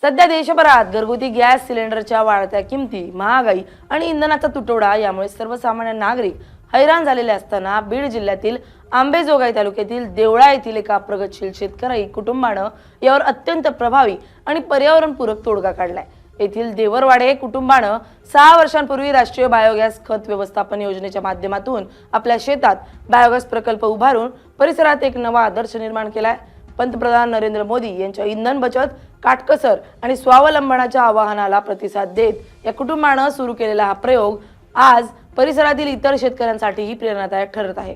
सध्या देशभरात घरगुती गॅस सिलेंडरच्या वाढत्या किमती, महागाई आणि इंधनाचा तुटवडा यामुळे सर्वसामान्य नागरिक हैराण झालेले असताना बीड जिल्ह्यातील आंबेजोगाई तालुक्यातील देवळा येथील एका प्रगतशील शेतकरी कुटुंबानं यावर अत्यंत प्रभावी आणि पर्यावरणपूरक तोडगा काढलाय। येथील देवरवाडे कुटुंबानं 6 वर्षांपूर्वी राष्ट्रीय बायोगॅस खत व्यवस्थापन योजनेच्या माध्यमातून आपल्या शेतात बायोगॅस प्रकल्प उभारून परिसरात एक नवा आदर्श निर्माण केलाय। पंतप्रधान नरेंद्र मोदी यांच्या इंधन बचत, काटकसर आणि स्वावलंबनाच्या आवाहनाला प्रतिसाद देत या कुटुंबानं सुरू केलेला हा प्रयोग आज परिसरातील इतर शेतकऱ्यांसाठीही प्रेरणादायक ठरत आहे।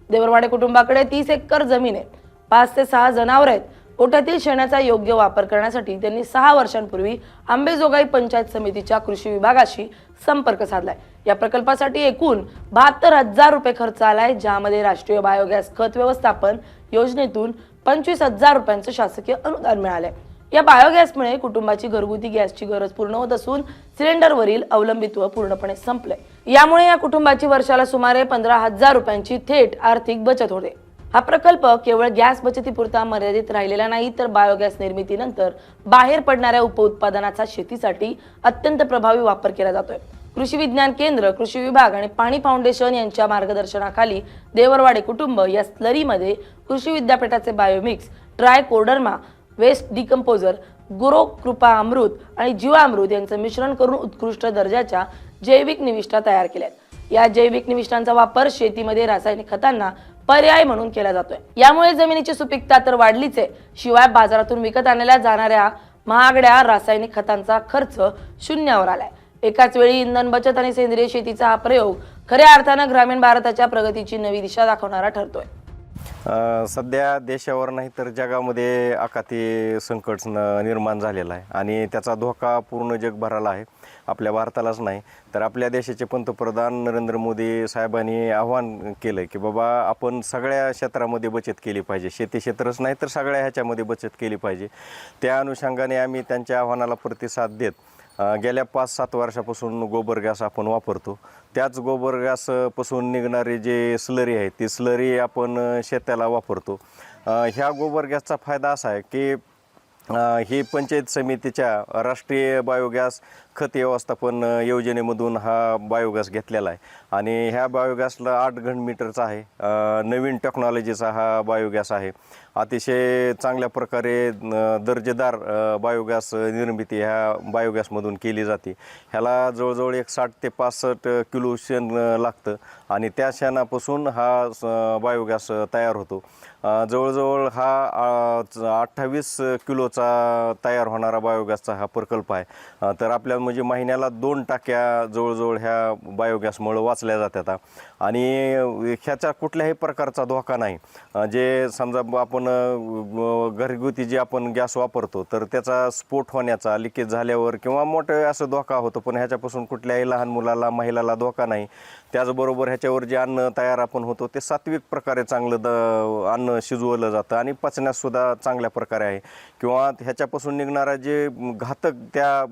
देवरवाडे कुटुंबाकडे 30 एकर जमीन आहे, 5 ते 6 जनावर आहेत। ओट्यातील शेणाचा योग्य वापर करण्यासाठी त्यांनी 6 वर्षांपूर्वी आंबेजोगाई पंचायत समितीच्या कृषी विभागाशी संपर्क साधलाय। या प्रकल्पासाठी एकूण 72,000 रुपये खर्च आलाय, ज्यामध्ये राष्ट्रीय बायोगॅस खत व्यवस्थापन योजनेतून 25,000 रुपयांचं शासकीय अनुदान मिळाले। या बायोगॅसमुळे कुटुंबाची घरगुती गॅसची गरज पूर्ण होत असून सिलेंडरवरील अवलंबित्व पूर्णपणे संपलंय। यामुळे या कुटुंबाची वर्षाला सुमारे 15,000 रुपयांची थेट आर्थिक बचत होते। हा प्रकल्प केवळ गॅस बचतीपुरता मर्यादित राहिलेला नाही, तर बायोगॅस निर्मितीनंतर बाहेर पडणाऱ्या उपउत्पादनाचा शेतीसाठी अत्यंत प्रभावी वापर केला जातोय। कृषी विज्ञान केंद्र, कृषी विभाग आणि पाणी फाउंडेशन यांच्या मार्गदर्शनाखाली देवरवाडे कुटुंब या स्लरीमध्ये कृषी विद्यापीठाचे बायोमिक्स, ट्रायकोडर्मा, वेस्ट डिकम्पोजर, गुरो कृपा अमृत आणि जीवामृत यांचं मिश्रण करून उत्कृष्ट दर्जाच्या जैविक निविष्ठा तयार केल्यात। या जैविक निविष्ठांचा वापर शेतीमध्ये रासायनिक खतांना पर्याय म्हणून केला जातोय। यामुळे जमिनीची सुपीकता तर वाढलीच आहे, शिवाय बाजारातून विकत आणल्या जाणाऱ्या महागड्या रासायनिक खतांचा खर्च शून्यावर आलाय। एकाच वेळी इंधन बचत आणि सेंद्रिय शेतीचा हा प्रयोग खऱ्या अर्थानं ग्रामीण भारताच्या प्रगतीची नवी दिशा दाखवणारा ठरतोय। सध्या देशावर नाही तर जगामध्ये आकाती संकट निर्माण झालेला आहे आणि त्याचा धोका पूर्ण जगभराला आहे। आपल्या भारतालाच नाही तर आपल्या देशाचे पंतप्रधान नरेंद्र मोदी साहेबांनी आवाहन केलं की बाबा आपण सगळ्या क्षेत्रामध्ये बचत केली पाहिजे, शेती क्षेत्रच नाही तर सगळ्या ह्याच्यामध्ये बचत केली पाहिजे। त्या अनुषंगाने आम्ही त्यांच्या आव्हानाला प्रतिसाद देत गेल्या 5-7 वर्षापासून गोबर गॅस आपण वापरतो। त्याच गोबर गॅसपासून निघणारे जे स्लरी आहे ती स्लरी आपण शेताला वापरतो। ह्या गोबर गॅसचा फायदा असा आहे की ही पंचायत समितीच्या राष्ट्रीय बायोगॅस खत व्यवस्थापन योजनेमधून हा बायोगॅस घेतलेला आहे आणि ह्या बायोगॅसला 8 घनमीटरचा आहे। नवीन टेक्नॉलॉजीचा हा बायोगॅस आहे। अतिशय चांगल्या प्रकारे दर्जेदार बायोगॅस निर्मिती ह्या बायोगॅसमधून केली जाते। ह्याला जवळजवळ 60 ते 65 किलो शेण लागतं आणि त्या शेणापासून हा बायोगॅस तयार होतो। जवळजवळ हा 28 किलोचा तयार होणारा बायोगॅसचा हा प्रकल्प आहे। तर आपल्या म्हणजे महिन्याला 2 टाक्या जवळजवळ ह्या बायोगॅसमुळे वाचल्या जातात आणि ह्याचा कुठल्याही प्रकारचा धोका नाही। जे समजा आपण घरगुती जे आपण गॅस वापरतो तर त्याचा स्फोट होण्याचा, लिकेज झाल्यावर किंवा मोठे असं धोका होतो, पण ह्याच्यापासून कुठल्याही लहान मुलाला, महिलाला धोका नाही। त्याचबरोबर ह्याच्यावर जे अन्न तयार आपण होतो ते सात्विक प्रकारे चांगलं अन्न शिजवलं जातं आणि पचण्यासुद्धा चांगल्या प्रकारे आहे। किंवा ह्याच्यापासून निघणारा जे घातक त्या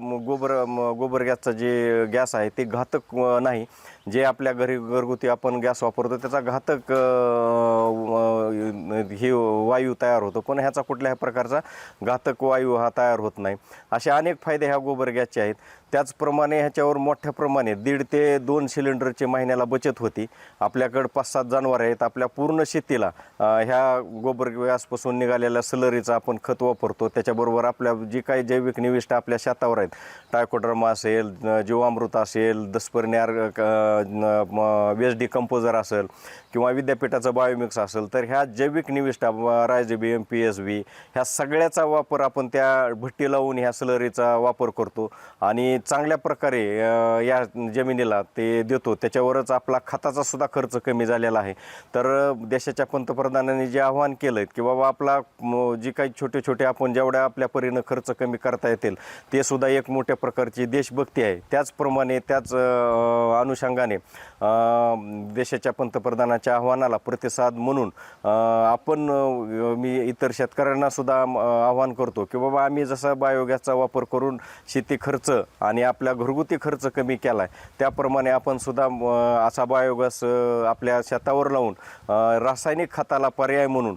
गोबर गॅसचा जे गॅस आहे ते घातक नाही। जे आपल्या घरगुती आपण गॅस वापरतो त्याचा घातक ही वायू तयार होतो, पण ह्याचा कुठल्याही प्रकारचा घातक वायू हा तयार होत नाही। असे अनेक फायदे ह्या गोबर गॅसचे आहेत। त्याचप्रमाणे ह्याच्यावर मोठ्या प्रमाणे 1.5 ते 2 सिलेंडरची महिन्याला बचत होती। आपल्याकडे 5-7 जनावर आहेत, आपल्या पूर्ण शेतीला ह्या गोबर गॅसपासून निघालेल्या स्लरीचा आपण खत वापरतो। त्याच्याबरोबर आपल्या जी काही जैविक निविष्ठा आपल्या शेतावर आहेत, ट्रायकोडर्मा असेल, जीवामृत असेल, दसपर्ण्यार वेस्ट डिकम्पोजर असेल किंवा विद्यापीठाचं बायोमिक्स असेल, तर ह्या जैविक निविष्ठा रायझोबियम, PSB ह्या सगळ्याचा वापर आपण त्या भट्टी लावून ह्या स्लरीचा वापर करतो आणि चांगल्या प्रकारे या जमिनीला ते देतो। त्याच्यावरच आपला खताचा सुद्धा खर्च कमी झालेला आहे। तर देशाच्या पंतप्रधानांनी जे आवाहन केलं की बाबा आपला जी काही छोटे छोटे आपण जेवढ्या आपल्या परीनं खर्च कमी करता येतील ते सुद्धा एक मोठ्या प्रकारची देशभक्ती आहे। त्याचप्रमाणे त्याच अनुषंगाने देशाच्या पंतप्रधानाच्या आव्हानाला प्रतिसाद म्हणून आपण मी इतर शेतकऱ्यांना सुद्धा आवाहन करतो की बाबा आम्ही जसा बायोगॅसचा वापर करून शेती खर्च आणि आपल्या घरगुती खर्च कमी केला आहे, त्याप्रमाणे आपण सुद्धा असा बायोगॅस आपल्या शेतावर लावून रासायनिक खताला पर्याय म्हणून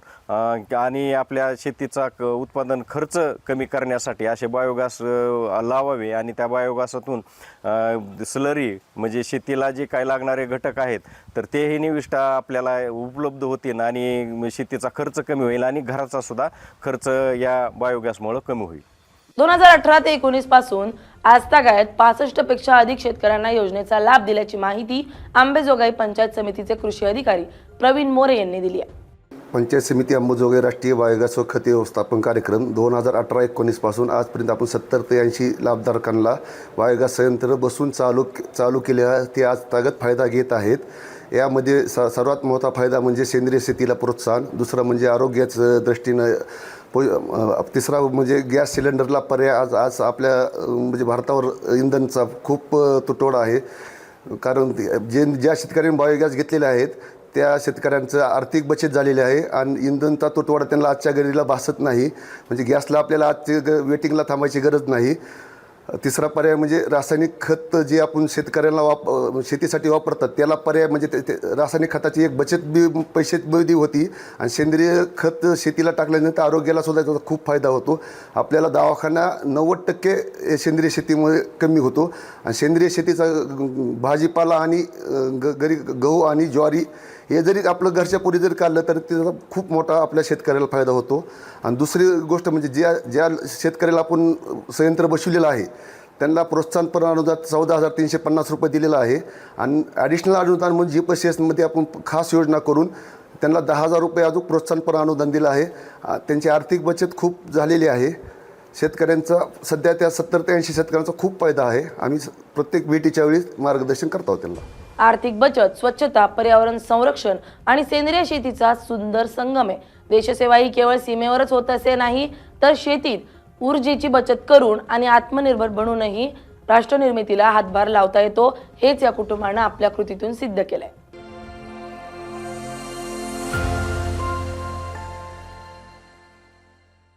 आणि आपल्या शेतीचा उत्पादन उत्पादन खर्च कमी करण्यासाठी असे बायोगॅस लावावे आणि त्या बायोगॅसातून स्लरी म्हणजे शेतीला जे काय लागणारे घटक आहेत तर तेही निविष्ठा आपल्याला उपलब्ध होतील आणि शेतीचा खर्च कमी होईल आणि घराचा सुद्धा खर्च या बायोगॅसमुळे कमी होईल. 2018 ते 19 पासून आजतागायत 65 पेक्षा अधिक शेतकऱ्यांना योजनेचा लाभ दिल्याची माहिती अंबेजोगाई पंचायत समितीचे कृषी अधिकारी प्रवीण मोरे यांनी दिली आहे. पंचायत समिती अंबेजोगाई राष्ट्रीय बायोगॅस व खते व्यवस्थापन कार्यक्रम 2018-19 पासून आजपर्यंत आपण 70 ते 80 लाभधारकांना बायोगॅस संयंत्र बसून चालू केले आहे. ते आज तागत फायदा घेत आहेत. यामध्ये सर्वात मोठा फायदा म्हणजे सेंद्रिय शेतीला प्रोत्साहन, दुसरा म्हणजे आरोग्याच्या दृष्टीनं, तिसरा म्हणजे गॅस सिलेंडरला पर्याय. आज आपल्या म्हणजे भारतावर इंधनचा खूप तुटवडा आहे, कारण ज्या शेतकऱ्यांनी बायोगॅस घेतलेले आहेत त्या शेतकऱ्यांचं आर्थिक बचत झालेली आहे आणि इंधनचा तुटवडा त्यांना आजच्या घडीला भासत नाही. म्हणजे गॅसला आपल्याला आजच्या वेटिंगला थांबायची गरज नाही. तिसरा पर्याय म्हणजे रासायनिक खत जे आपण शेतकऱ्यांना शेतीसाठी वापरतात त्याला पर्याय म्हणजे रासायनिक खताची एक बचत पैसे बी होती आणि सेंद्रिय खत शेतीला टाकल्यानंतर आरोग्याला सुद्धा त्याचा खूप फायदा होतो. आपल्याला दवाखाना 90% सेंद्रिय शेतीमुळे कमी होतो आणि सेंद्रिय शेतीचा भाजीपाला आणि गहू आणि ज्वारी हे जरी आपलं घरच्या पुढे जरी काढलं तर त्याचा खूप मोठा आपल्या शेतकऱ्याला फायदा होतो. आणि दुसरी गोष्ट म्हणजे ज्या शेतकऱ्याला आपण संयंत्र बसवलेलं आहे त्यांना प्रोत्साहनपर अनुदान 14,350 रुपये दिलेलं आहे आणि ॲडिशनल अनुदान म्हणजे GPSमध्ये आपण खास योजना करून त्यांना 10,000 रुपये अजून प्रोत्साहनपर अनुदान दिलं आहे. त्यांची आर्थिक बचत खूप झालेली आहे. शेतकऱ्यांचा सध्या त्या 70 ते 80 शेतकऱ्यांचा खूप फायदा आहे. आम्ही प्रत्येक भेटीच्या वेळी मार्गदर्शन करतो त्यांना. आर्थिक बचत, स्वच्छता, पर्यावरण संरक्षण आणि सेंद्रिय शेतीचा सुंदर संगम आहे. देशसेवा ही केवळ सीमेवरच होत असे नाही तर शेतीत ऊर्जेची बचत करून आणि आत्मनिर्भर बनूनही राष्ट्रनिर्मितीला हातभार लावता येतो. हेच या कुटुंबानं आपल्या कृतीतून सिद्ध केलंय.